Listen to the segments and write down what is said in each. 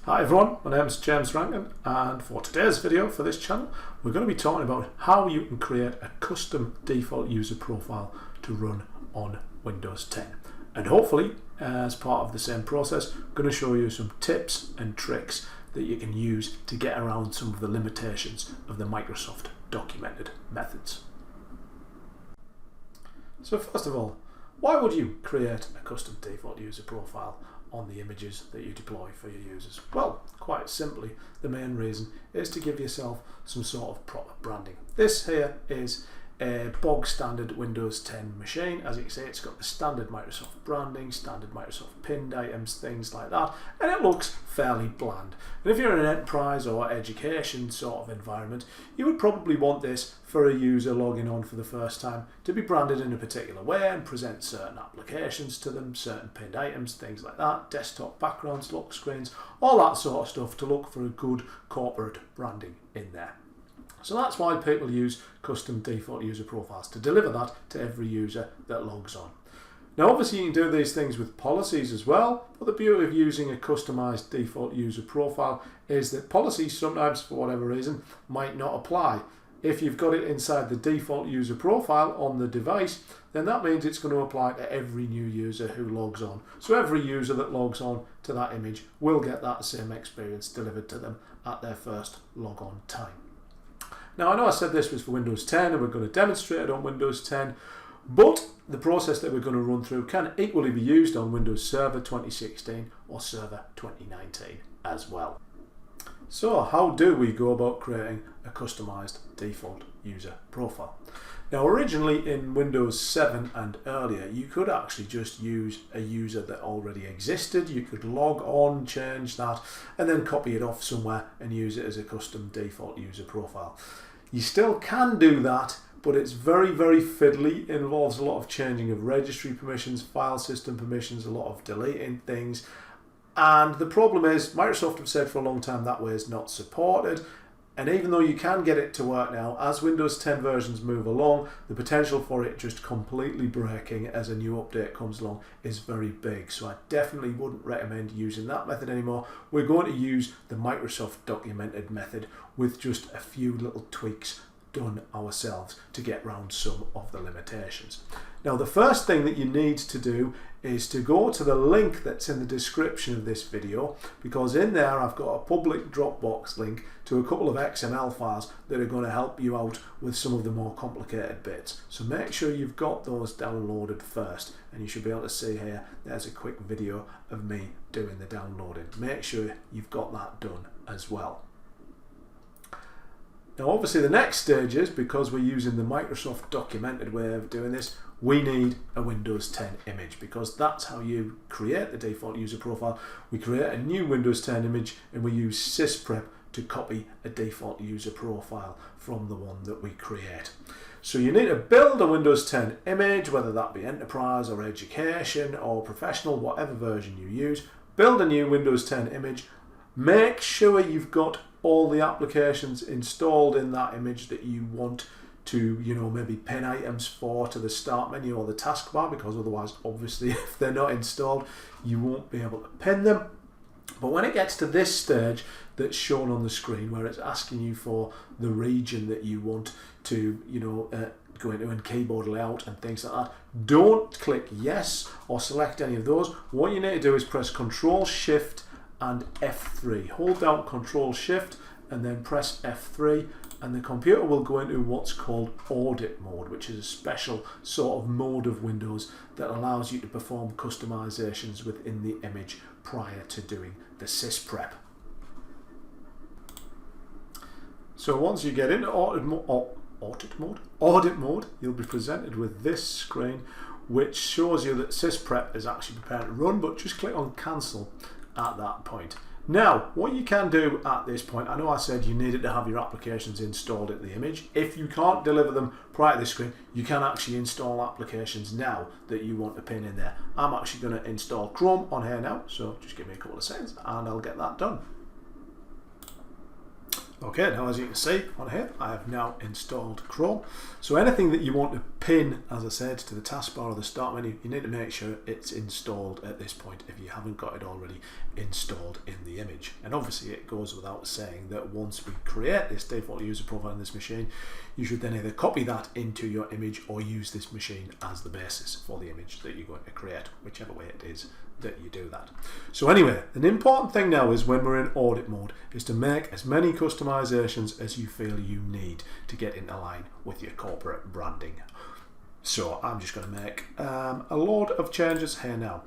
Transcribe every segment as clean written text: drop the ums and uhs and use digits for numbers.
Hi everyone, my name is James Rankin, and for today's video for this channel we're going to be talking about how you can create a custom default user profile to run on Windows 10, and hopefully as part of the same process I'm going to show you some tips and tricks that you can use to get around some of the limitations of the Microsoft documented methods. So first of all, why would you create a custom default user profile on the images that you deploy for your users? Well, quite simply, the main reason is to give yourself some sort of proper branding. This here is a bog standard Windows 10 machine. As you can see, it's got the standard Microsoft branding, standard Microsoft pinned items, things like that, and it looks fairly bland. And if you're in an enterprise or education sort of environment, you would probably want this for a user logging on for the first time to be branded in a particular way and present certain applications to them, certain pinned items, things like that, desktop backgrounds, lock screens, all that sort of stuff to look for a good corporate branding in there. So that's why people use custom default user profiles, to deliver that to every user that logs on. Now obviously you can do these things with policies as well, but the beauty of using a customized default user profile is that policies sometimes, for whatever reason, might not apply. If you've got it inside the default user profile on the device, then that means it's going to apply to every new user who logs on. So every user that logs on to that image will get that same experience delivered to them at their first logon time. Now I know I said this was for Windows 10 and we're going to demonstrate it on Windows 10, but the process that we're going to run through can equally be used on Windows Server 2016 or Server 2019 as well. So how do we go about creating a customized default user profile? Now originally in Windows 7 and earlier you could actually just use a user that already existed. You could log on, change that, and then copy it off somewhere and use it as a custom default user profile. You still can do that, but it's very fiddly. It involves a lot of changing of registry permissions, file system permissions, a lot of deleting things. And the problem is Microsoft have said for a long time that way is not supported. And even though you can get it to work now, as Windows 10 versions move along, the potential for it just completely breaking as a new update comes along is very big. So I definitely wouldn't recommend using that method anymore. We're going to use the Microsoft documented method with just a few little tweaks done ourselves to get around some of the limitations. Now the first thing that you need to do is to go to the link that's in the description of this video, because in there I've got a public Dropbox link to a couple of XML files that are going to help you out with some of the more complicated bits. So make sure you've got those downloaded first, and you should be able to see here there's a quick video of me doing the downloading. Make sure you've got that done as well. Now obviously the next stage is, because we're using the Microsoft documented way of doing this, we need a Windows 10 image, because that's how you create the default user profile. We create a new Windows 10 image and we use sysprep to copy a default user profile from the one that we create. So you need to build a Windows 10 image, whether that be enterprise or education or professional, whatever version you use. Build a new Windows 10 image. Make sure you've got all the applications installed in that image that you want to, maybe pin items for to the start menu or the taskbar, because otherwise, obviously, if they're not installed, you won't be able to pin them. But when it gets to this stage that's shown on the screen, where it's asking you for the region that you want to, go into in keyboard layout and things like that, don't click yes or select any of those. What you need to do is press Control Shift and F3. Hold down Control Shift and then press F3, and the computer will go into what's called audit mode, which is a special sort of mode of Windows that allows you to perform customizations within the image prior to doing the sysprep. So once you get into audit mode, you'll be presented with this screen which shows you that sysprep is actually prepared to run, but just click on cancel at that point. Now, what you can do at this point, I know I said you needed to have your applications installed at the image. If you can't deliver them prior to this screen, you can actually install applications now that you want to pin in there. I'm actually going to install Chrome on here now, so just give me a couple of seconds and I'll get that done. Okay, now as you can see on here, I have now installed Chrome. So anything that you want to pin, as I said, to the taskbar or the start menu, you need to make sure it's installed at this point if you haven't got it already installed in the image. And obviously it goes without saying that once we create this default user profile in this machine, you should then either copy that into your image or use this machine as the basis for the image that you're going to create, whichever way it is that you do that. So anyway, an important thing now is when we're in audit mode is to make as many customizations as you feel you need to get into line with your corporate branding. So I'm just going to make a load of changes here now.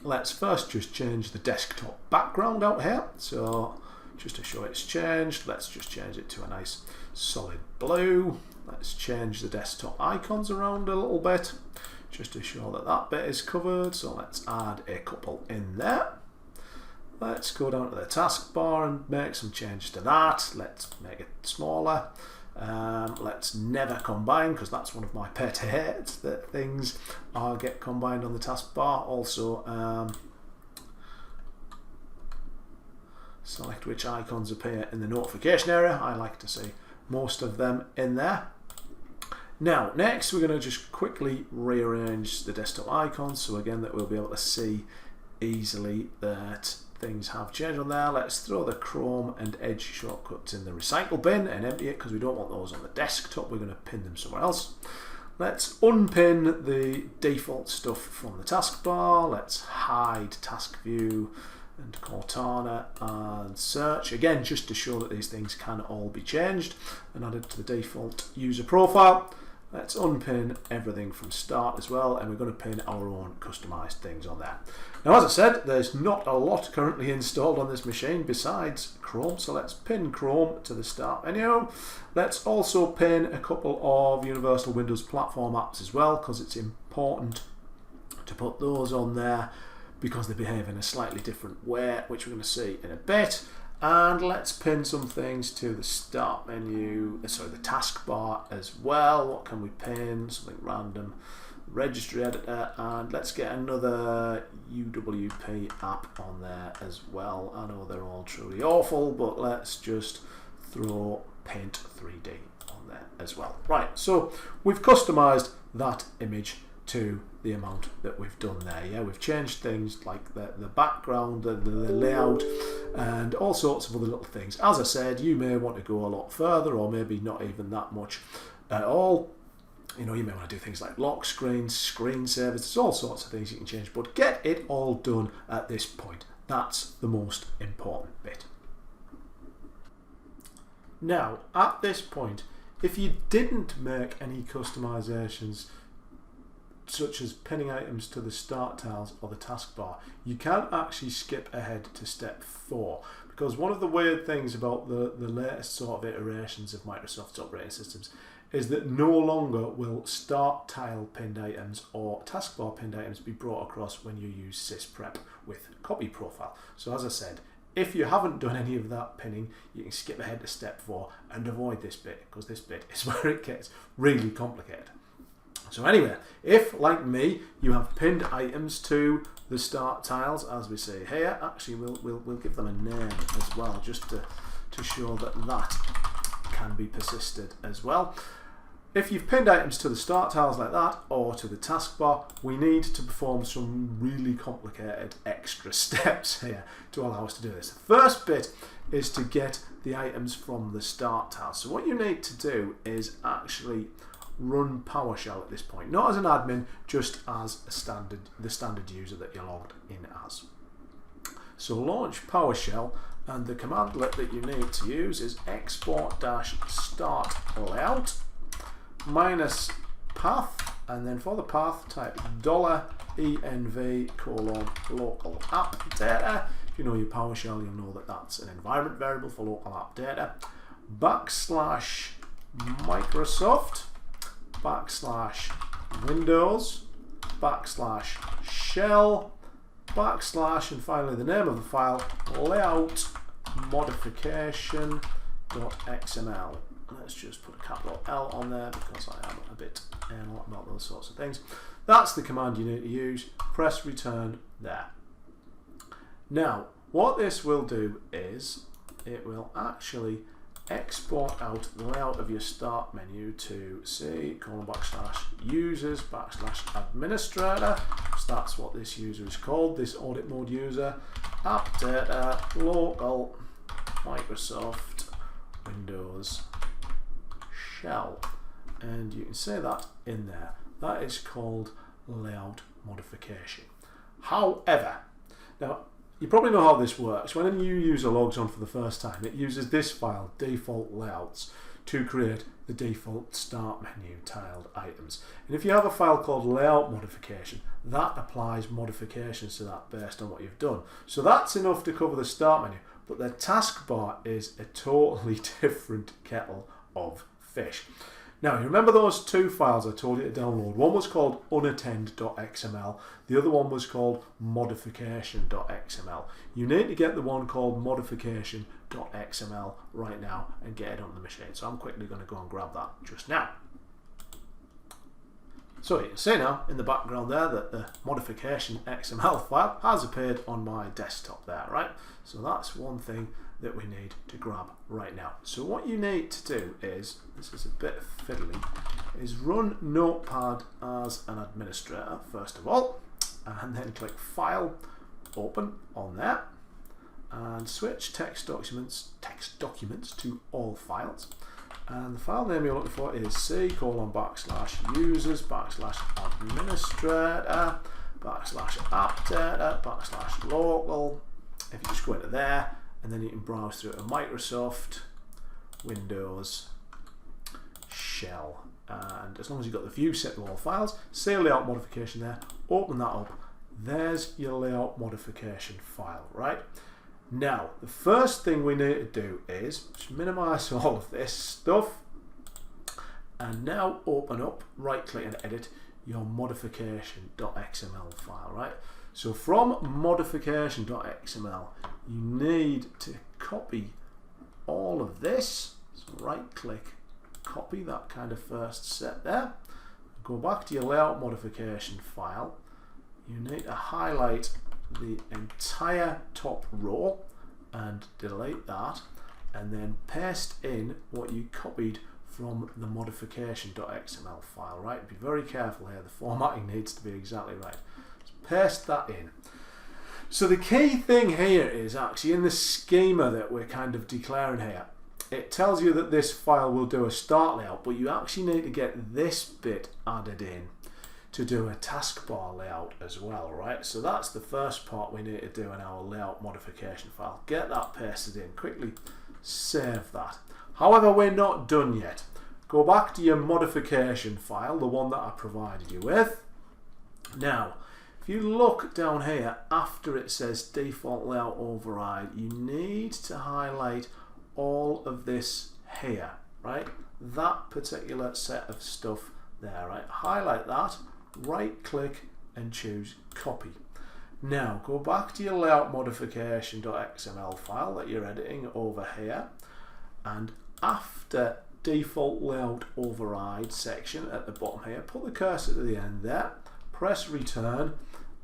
Let's first just change the desktop background out here. So just to show it's changed, let's just change it to a nice solid blue. Let's change the desktop icons around a little bit, just to show that that bit is covered. So let's add a couple in there. Let's go down to the taskbar and make some changes to that. Let's make it smaller. Let's never combine, because that's one of my pet hates, that things get combined on the taskbar. Also, select which icons appear in the notification area. I like to see most of them in there. Now, next we're going to just quickly rearrange the desktop icons, so again that we'll be able to see easily that things have changed on there. Let's throw the Chrome and Edge shortcuts in the recycle bin and empty it, because we don't want those on the desktop. We're going to pin them somewhere else. Let's unpin the default stuff from the taskbar. Let's hide task view and Cortana and search, again just to show that these things can all be changed and added to the default user profile. Let's unpin everything from start as well, and we're going to pin our own customized things on there. Now, as I said, there's not a lot currently installed on this machine besides Chrome, so let's pin Chrome to the start menu. Let's also pin a couple of Universal Windows Platform apps as well, because it's important to put those on there because they behave in a slightly different way, which we're going to see in a bit. And let's pin some things to the start menu, sorry, the taskbar as well. What can we pin? Something random. Registry editor, and let's get another UWP app on there as well. I know they're all truly awful, but let's just throw Paint 3D on there as well. Right, so we've customized that image to the amount that we've done there. Yeah, we've changed things like the background, the layout, and all sorts of other little things. As I said, you may want to go a lot further, or maybe not even that much at all. You know, you may want to do things like lock screens, screensavers, there's all sorts of things you can change, but get it all done at this point. That's the most important bit. Now, at this point, if you didn't make any customizations such as pinning items to the start tiles or the taskbar, you can actually skip ahead to step 4, because one of the weird things about the latest sort of iterations of Microsoft's operating systems is that no longer will start tile pinned items or taskbar pinned items be brought across when you use sysprep with copy profile. So as I said, if you haven't done any of that pinning, you can skip ahead to step 4 and avoid this bit, because this bit is where it gets really complicated. So anyway, if, like me, you have pinned items to the start tiles, as we say here, actually we'll give them a name as well, just to show that that can be persisted as well. If you've pinned items to the start tiles like that, or to the taskbar, we need to perform some really complicated extra steps here to allow us to do this. The first bit is to get the items from the start tiles. So what you need to do is actually run PowerShell at this point, not as an admin, just as the standard user that you're logged in as. So launch PowerShell, and the commandlet that you need to use is export-start layout -path, and then for the path type $env:\local app data. If you know your PowerShell, you'll know that that's an environment variable for local app data. \Microsoft \Windows \shell \, and finally the name of the file, layout modification.xml. Let's just put a capital L on there because I am a bit anal about those sorts of things. That's the command you need to use. Press return there. Now, what this will do is it will actually export out the layout of your start menu to C:\users\administrator. So that's what this user is called, this audit mode user. App data, local, Microsoft, Windows, shell. And you can say that in there. That is called layout modification. However, now you probably know how this works. When a new user logs on for the first time, it uses this file, default layouts, to create the default start menu tiled items. And if you have a file called layout modification, that applies modifications to that based on what you've done. So that's enough to cover the start menu, but the taskbar is a totally different kettle of fish. Now, you remember those two files I told you to download? One was called unattend.xml, the other one was called modification.xml. You need to get the one called modification.xml right now and get it on the machine. So I'm quickly going to go and grab that just now. So you can see now in the background there that the modification.xml file has appeared on my desktop there, right? So that's one thing that we need to grab right now. So what you need to do is, this is a bit fiddly, is run Notepad as an administrator first of all, and then click File, Open on there, and switch text documents to all files. And the file name you're looking for is C:\users\administrator\appdata\local. If you just go into there, and then you can browse through to Microsoft, Windows, shell. And as long as you've got the view set to all files, say layout modification there, open that up. There's your layout modification file, right? Now, the first thing we need to do is just minimize all of this stuff and now open up, right click and edit your modification.xml file, right? So from modification.xml, you need to copy all of this. So right click, copy that kind of first set there. Go back to your layout modification file. You need to highlight the entire top row and delete that, and then paste in what you copied from the modification.xml file, right? Be very careful here, the formatting needs to be exactly right. So paste that in. So the key thing here is actually in the schema that we're kind of declaring here. It tells you that this file will do a start layout, but you actually need to get this bit added in to do a taskbar layout as well, right? So that's the first part we need to do in our layout modification file. Get that pasted in, quickly save that. However, we're not done yet. Go back to your modification file, the one that I provided you with. Now, if you look down here, after it says default layout override, you need to highlight all of this here, right? That particular set of stuff there, right? Highlight that, right click and choose copy. Now go back to your layout modification.xml file that you're editing over here, and after default layout override section at the bottom here, put the cursor to the end there, press return,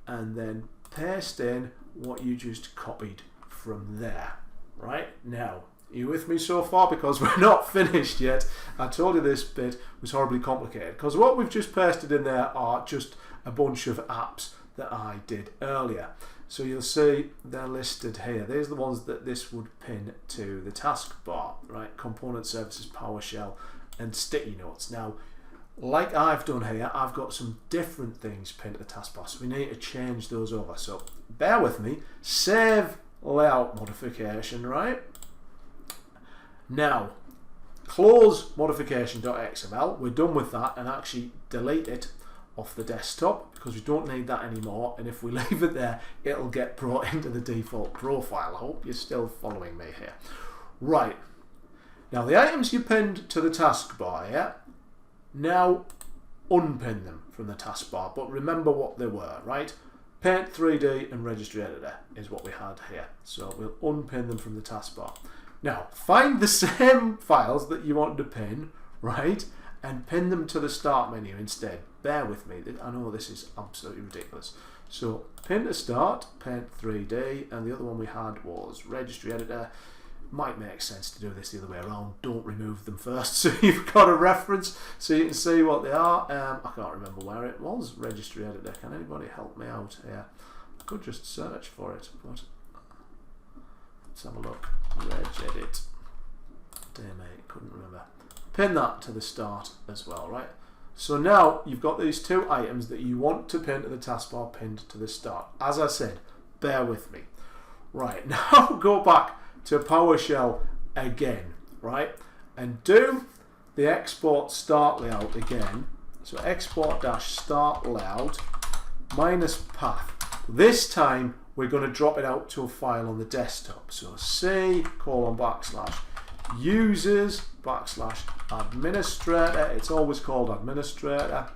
and then paste in what you just copied from there. Right now, are you with me so far? Because we're not finished yet. I told you this bit was horribly complicated because what we've just pasted in there are just a bunch of apps that I did earlier. So you'll see they're listed here. These are the ones that this would pin to the taskbar, right? Component services, PowerShell, and sticky notes. Now, like I've done here, I've got some different things pinned to the taskbar, so we need to change those over. So bear with me. Save layout modification, right? Now, close modification.xml. We're done with that, and actually delete it off the desktop because we don't need that anymore, and if we leave it there it'll get brought into the default profile. I hope you're still following me here. Right, now the items you pinned to the taskbar here, now unpin them from the taskbar, but remember what they were, right? Paint 3D and Registry Editor is what we had here, so we'll unpin them from the taskbar. Now find the same files that you want to pin, right, and pin them to the start menu instead. Bear with me, I know this is absolutely ridiculous. So pin to start, Paint 3D, and the other one we had was Registry Editor. Might make sense to do this the other way around. Don't remove them first, so you've got a reference so you can see what they are. I can't remember where it was. Registry editor. Can anybody help me out here? I could just search for it, but let's have a look. Reg edit. Dear me, couldn't remember. Pin that to the start as well, right? So now you've got these two items that you want to pin to the taskbar pinned to the start. As I said, bear with me. Right, now go back to PowerShell again, right? And do the export start layout again. So export-start layout minus path. This time we're going to drop it out to a file on the desktop. So C:\users\administrator. It's always called administrator.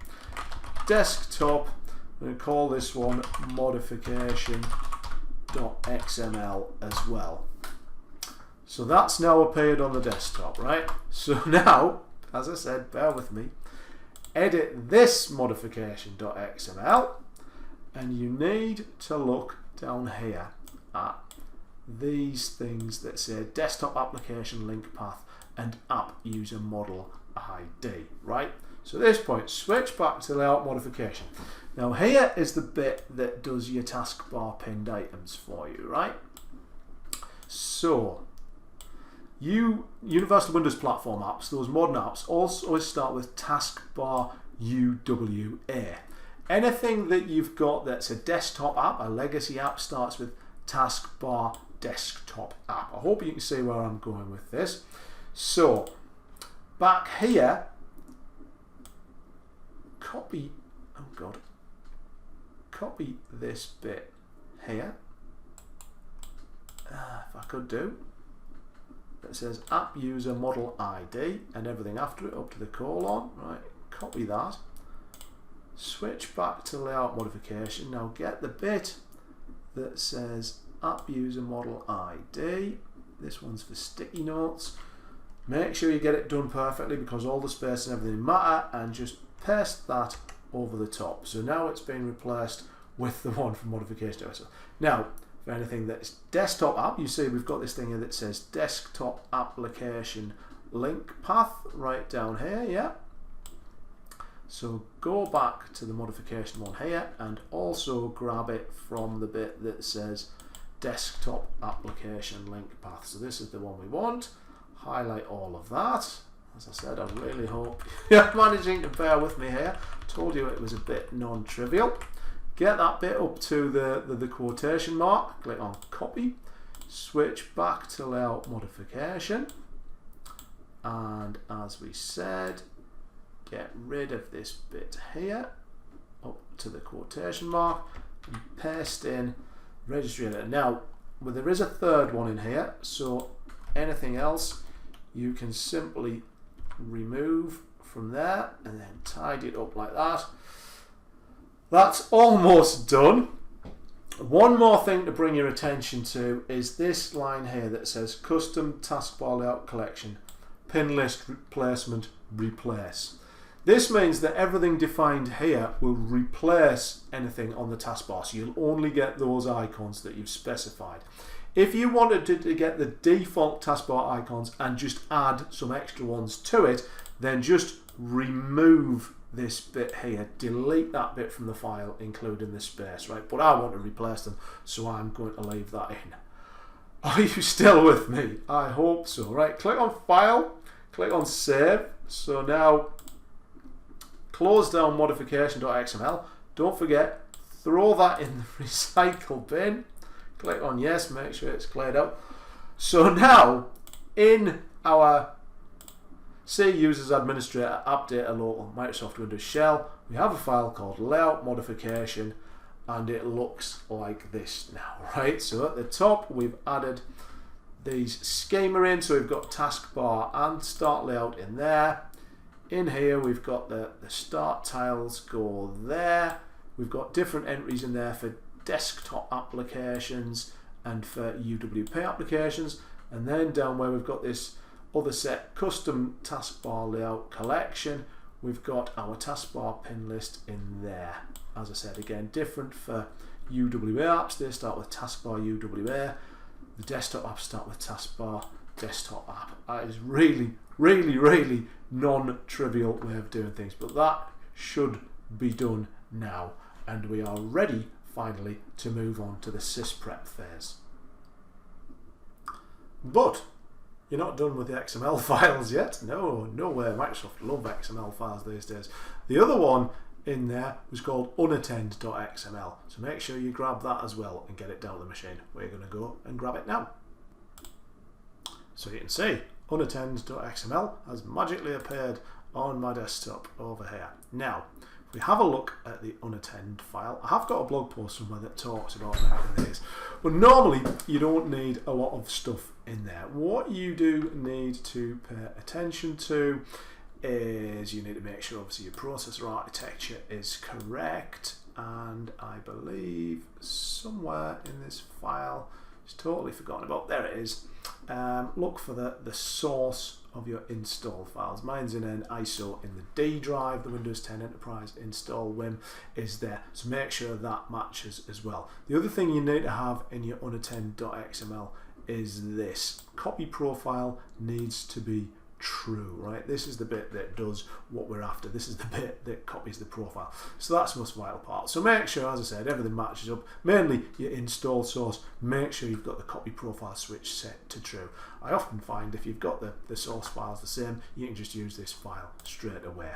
Desktop. I'm going to call this one modification.xml as well. So that's now appeared on the desktop, right? So now, as I said, bear with me, edit this modification.xml, and you need to look down here at these things that say desktop application link path and app user model ID, right? So at this point, switch back to layout modification. Now here is the bit that does your taskbar pinned items for you, right? So Universal Windows Platform apps, those modern apps, also start with taskbar UWA. Anything that you've got that's a desktop app, a legacy app, starts with taskbar desktop app. I hope you can see where I'm going with this. So back here, copy this bit here, if I could do. It says app user model ID and everything after it up to the colon, right? Copy that, switch back to layout modification. Now get the bit that says app user model ID. This one's for sticky notes. Make sure you get it done perfectly because all the space and everything matter, and just paste that over the top. So now it's been replaced with the one from modification. Now for anything that's desktop app, you see we've got this thing here that says desktop application link path right down here, yeah. So go back to the modification one here and also grab it from the bit that says desktop application link path. So this is the one we want. Highlight all of that. As I said, I really hope you're managing to bear with me here. Told you it was a bit non-trivial. Get that bit up to the quotation mark, click on copy, switch back to layout modification, and as we said, get rid of this bit here, up to the quotation mark, and paste in registry editor. Now, well, there is a third one in here, so anything else you can simply remove from there and then tidy it up like that. That's almost done. One more thing to bring your attention to is this line here that says custom taskbar layout collection, pin list replacement, replace. This means that everything defined here will replace anything on the taskbar, so you'll only get those icons that you've specified. If you wanted to get the default taskbar icons and just add some extra ones to it, then just remove this bit here, delete that bit from the file, including the space, right? But I want to replace them, so I'm going to leave that in. Are you still with me? I hope so, right? Click on File, click on Save. So now, close down modification.xml. Don't forget, throw that in the recycle bin. Click on Yes, make sure it's cleared out. So now, in our C users administrator update a local Microsoft Windows shell, we have a file called layout modification, and it looks like this now, right? So at the top we've added these schema in, so we've got taskbar and start layout in there. In here we've got the start tiles go there. We've got different entries in there for desktop applications and for UWP applications, and then down where we've got this other set custom taskbar layout collection, we've got our taskbar pin list in there. As I said, again, different for UWA apps. They start with taskbar UWA. The desktop apps start with taskbar desktop app. That is really, really, really non-trivial way of doing things, but that should be done now, and we are ready finally to move on to the sysprep phase. But you're not done with the XML files yet. No way. Microsoft love XML files these days. The other one in there was called unattend.xml, so make sure you grab that as well and get it down the machine. We're going to go and grab it now. So you can see unattend.xml has magically appeared on my desktop over here. Now, if we have a look at the unattend file, I have got a blog post somewhere that talks about how it is. But normally you don't need a lot of stuff in there. What you do need to pay attention to is you need to make sure obviously your processor architecture is correct, and I believe somewhere in this file, it's totally forgotten about, there it is. Look for the source of your install files. Mine's in an ISO in the D drive. The Windows 10 Enterprise install WIM is there, so make sure that matches as well. The other thing you need to have in your unattend.xml is this: copy profile needs to be true, right? This is the bit that does what we're after. This is the bit that copies the profile. So that's the most vital part. So make sure, as I said, everything matches up. Mainly your install source. Make sure you've got the copy profile switch set to true. I often find if you've got the source files the same, you can just use this file straight away.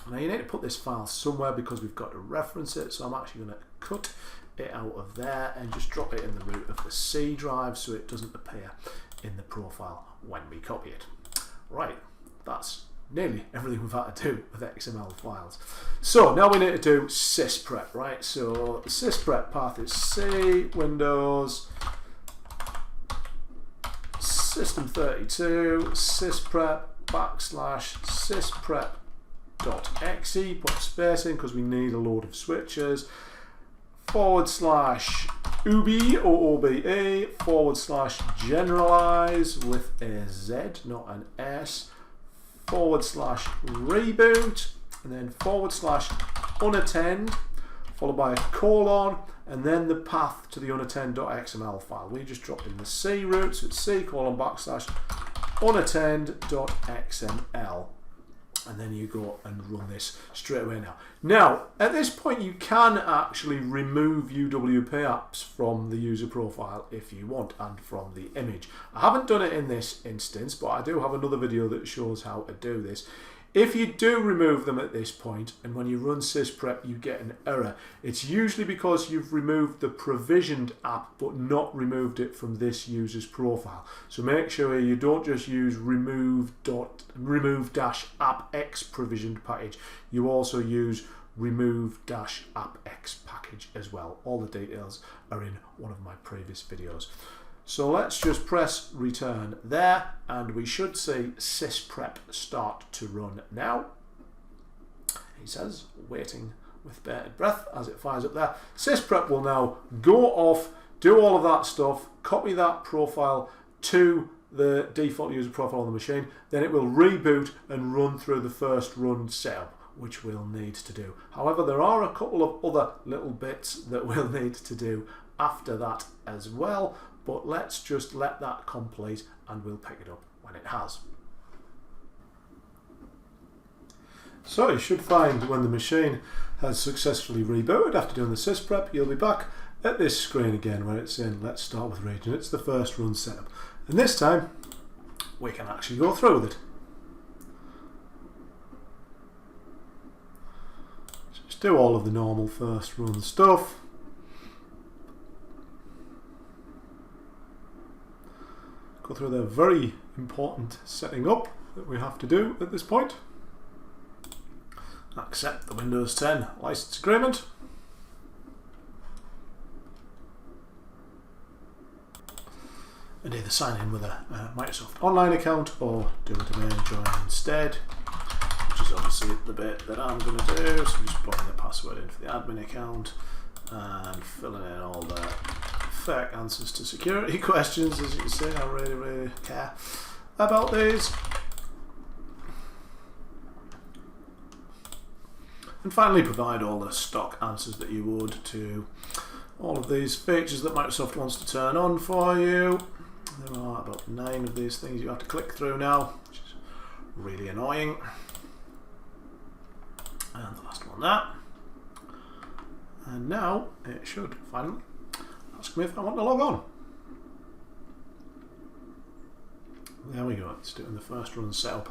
Now you need to put this file somewhere because we've got to reference it. So I'm actually going to cut it out of there and just drop it in the root of the C drive so it doesn't appear in the profile when we copy it. Right, that's nearly everything we've had to do with XML files. So now we need to do sysprep, right? So the sysprep path is C, Windows, System32, sysprep /sysprep.exe, put a space in because we need a load of switches, / OOBE / generalize with a Z, not an S, / reboot, and then / unattend, followed by a colon, and then the path to the unattend.xml file. We just dropped in the C root, so it's C : / unattend.xml. And then you go and run this straight away now. Now, at this point, you can actually remove UWP apps from the user profile if you want, and from the image. I haven't done it in this instance, but I do have another video that shows how to do this. If you do remove them at this point, and when you run sysprep you get an error, it's usually because you've removed the provisioned app but not removed it from this user's profile. So make sure you don't just use remove-appx provisioned package. You also use remove-appx package as well. All the details are in one of my previous videos. So let's just press return there, and we should see sysprep start to run now. He says, waiting with bated breath as it fires up there. Sysprep will now go off, do all of that stuff, copy that profile to the default user profile on the machine, then it will reboot and run through the first run setup, which we'll need to do. However, there are a couple of other little bits that we'll need to do after that as well, but let's just let that complete and we'll pick it up when it has. So you should find when the machine has successfully rebooted after doing the sysprep, you'll be back at this screen again where it's in let's start with region. It's the first run setup, and this time we can actually go through with it. Just do all of the normal first run stuff. Go through the very important setting up that we have to do at this point. Accept the Windows 10 license agreement. And either sign in with a Microsoft Online account or do a domain join instead, which is obviously the bit that I'm going to do. So I'm just putting the password in for the admin account and filling in all the fake answers to security questions. As you can see, I really care about these. And finally, provide all the stock answers that you would to all of these features that Microsoft wants to turn on for you. There are about 9 of these things you have to click through now, which is really annoying. And the last one there. And now it should finally ask me if I want to log on. There we go, it's doing the first run setup.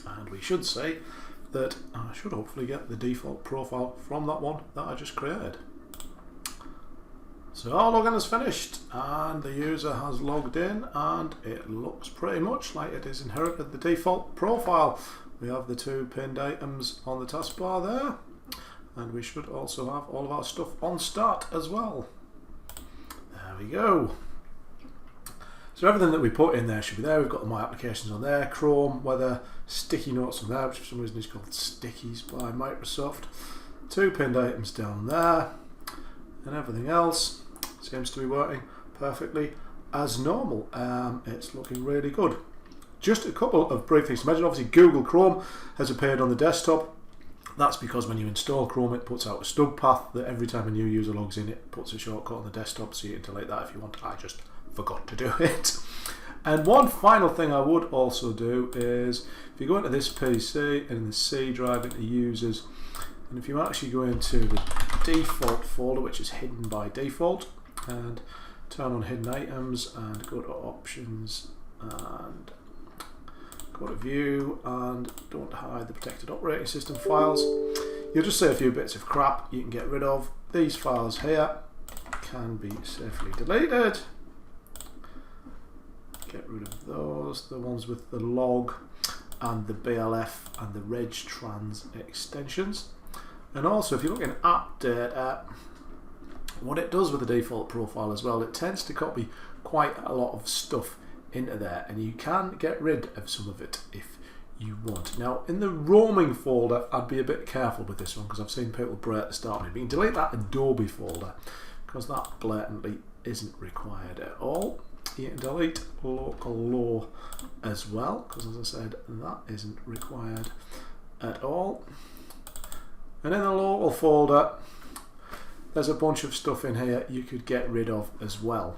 And we should say that I should hopefully get the default profile from that one that I just created. So our login is finished and the user has logged in, and it looks pretty much like it has inherited the default profile. We have the 2 pinned items on the taskbar there, and we should also have all of our stuff on start as well. There we go. So everything that we put in there should be there. We've got the My Applications on there, Chrome, weather, sticky notes on there, which for some reason is called Stickies by Microsoft. 2 pinned items down there, and everything else seems to be working perfectly as normal. It's looking really good. Just a couple of brief things to mention. Obviously Google Chrome has appeared on the desktop. That's because when you install Chrome it puts out a stub path that every time a new user logs in it puts a shortcut on the desktop, so you can delete that if you want. I just forgot to do it. And one final thing I would also do is if you go into this PC and in the C drive into users, and if you actually go into the default folder, which is hidden by default, and turn on hidden items and go to options and go to view and don't hide the protected operating system files, you'll just see a few bits of crap you can get rid of. These files here can be safely deleted. Get rid of those, the ones with the log and the BLF and the regtrans extensions. And also if you look in app data, what it does with the default profile as well, it tends to copy quite a lot of stuff into there, and you can get rid of some of it if you want. Now in the roaming folder I'd be a bit careful with this one because I've seen people break the start of it. You can delete that Adobe folder because that blatantly isn't required at all. You can delete local law as well because, as I said, that isn't required at all. And in the local folder there's a bunch of stuff in here you could get rid of as well.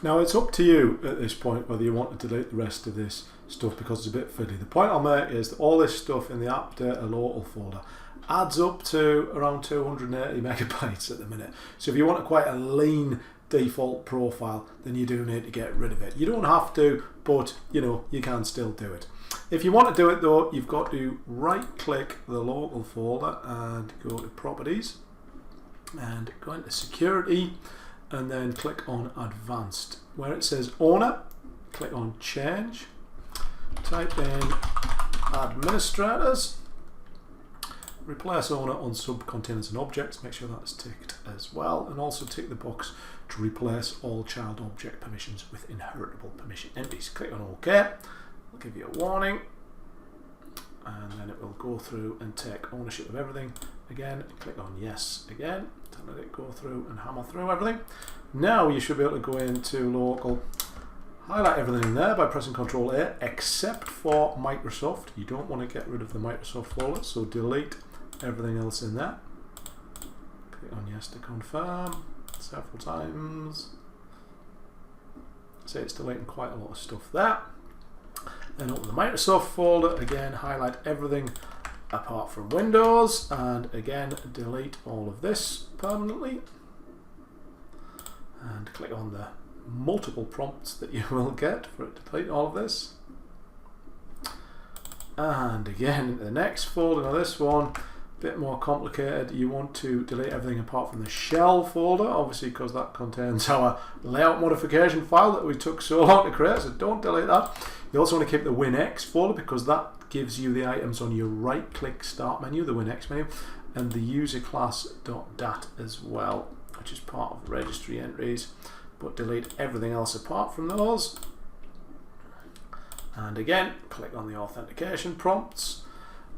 Now it's up to you at this point whether you want to delete the rest of this stuff because it's a bit fiddly. The point I'll make is that all this stuff in the app data local folder adds up to around 280 megabytes at the minute. So if you want quite a lean default profile, then you do need to get rid of it. You don't have to, but you know, you can still do it. If you want to do it though, you've got to right click the local folder and go to properties and go into security and then click on advanced. Where it says owner, click on change, type in administrators, replace owner on sub-containers and objects, make sure that's ticked as well, and also tick the box to replace all child object permissions with inheritable permission entities. Click on OK, it'll give you a warning, and then it will go through and take ownership of everything. Again, click on yes again to let it go through and hammer through everything. Now you should be able to go into local, highlight everything in there by pressing Ctrl A, except for Microsoft. You don't want to get rid of the Microsoft folder, so delete everything else in there. Click on yes to confirm several times. So it's deleting quite a lot of stuff there. Then open the Microsoft folder, again highlight everything apart from Windows, and again delete all of this permanently, and click on the multiple prompts that you will get for it to delete all of this, and again into the next folder. Now this one a bit more complicated. You want to delete everything apart from the shell folder, obviously because that contains our layout modification file that we took so long to create, so don't delete that. You also want to keep the WinX folder because that gives you the items on your right click start menu, the WinX menu, and the user class.dat as well, which is part of the registry entries, but delete everything else apart from those. And again click on the authentication prompts,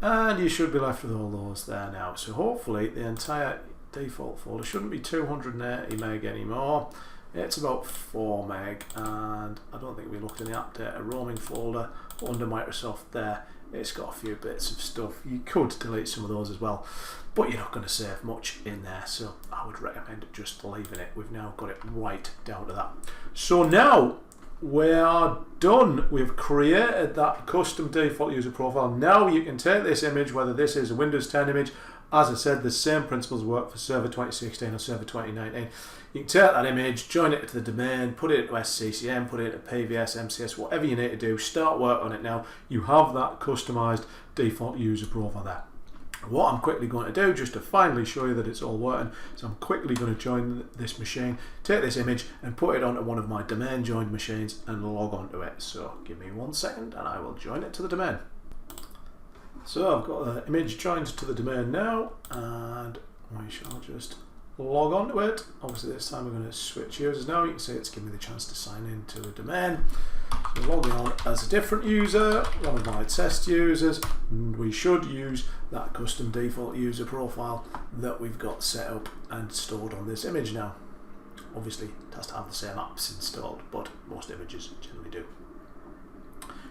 and you should be left with all those there now. So hopefully the entire default folder shouldn't be 280 meg anymore. It's about 4 meg, and I don't think we looked in the app data roaming folder, but under Microsoft there it's got a few bits of stuff. You could delete some of those as well, but you're not going to save much in there, so I would recommend just leaving it. We've now got it right down to that. So now we are done. We've created that custom default user profile. Now you can take this image, whether this is a Windows 10 image, as I said, the same principles work for Server 2016 or Server 2019. You can take that image, join it to the domain, put it into SCCM, put it into PVS, MCS, whatever you need to do, start work on it now. You have that customized default user profile there. What I'm quickly going to do, just to finally show you that it's all working, so I'm quickly going to join this machine, take this image and put it onto one of my domain joined machines and log onto it. So give me 1 second and I will join it to the domain. So I've got the image joined to the domain now, and we shall just log on to it. Obviously this time we're going to switch users now. You can see it's giving me the chance to sign into the domain. So logging on as a different user, one of my test users, and we should use that custom default user profile that we've got set up and stored on this image now. Obviously it has to have the same apps installed, but most images generally do.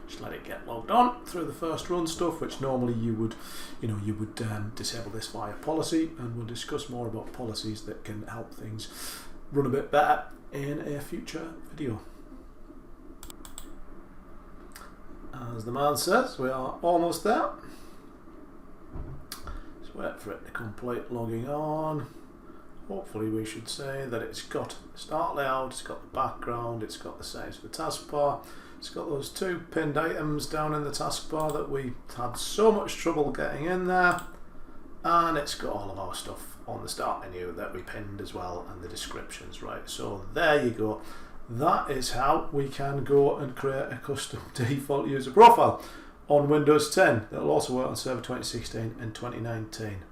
Just let it get logged on through the first run stuff, which normally you would disable this via policy, and we'll discuss more about policies that can help things run a bit better in a future video. As the man says, we are almost there. Just wait for it to complete logging on. Hopefully we should say that it's got the start layout, it's got the background, it's got the settings for the taskbar. It's got those 2 pinned items down in the taskbar that we had so much trouble getting in there, and it's got all of our stuff on the start menu that we pinned as well, and the descriptions. Right, so there you go. That is how we can go and create a custom default user profile on Windows 10. It'll also work on Server 2016 and 2019.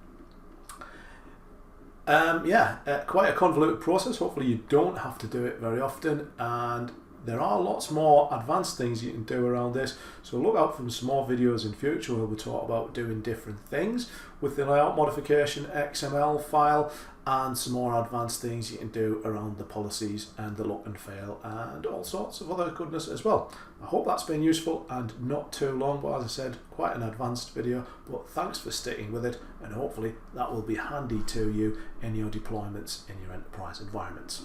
Quite a convoluted process. Hopefully you don't have to do it very often, and there are lots more advanced things you can do around this, so look out for some more videos in future where we talk about doing different things with the layout modification XML file, and some more advanced things you can do around the policies and the look and feel and all sorts of other goodness as well. I hope that's been useful and not too long, but as I said, quite an advanced video, but thanks for sticking with it, and hopefully that will be handy to you in your deployments in your enterprise environments.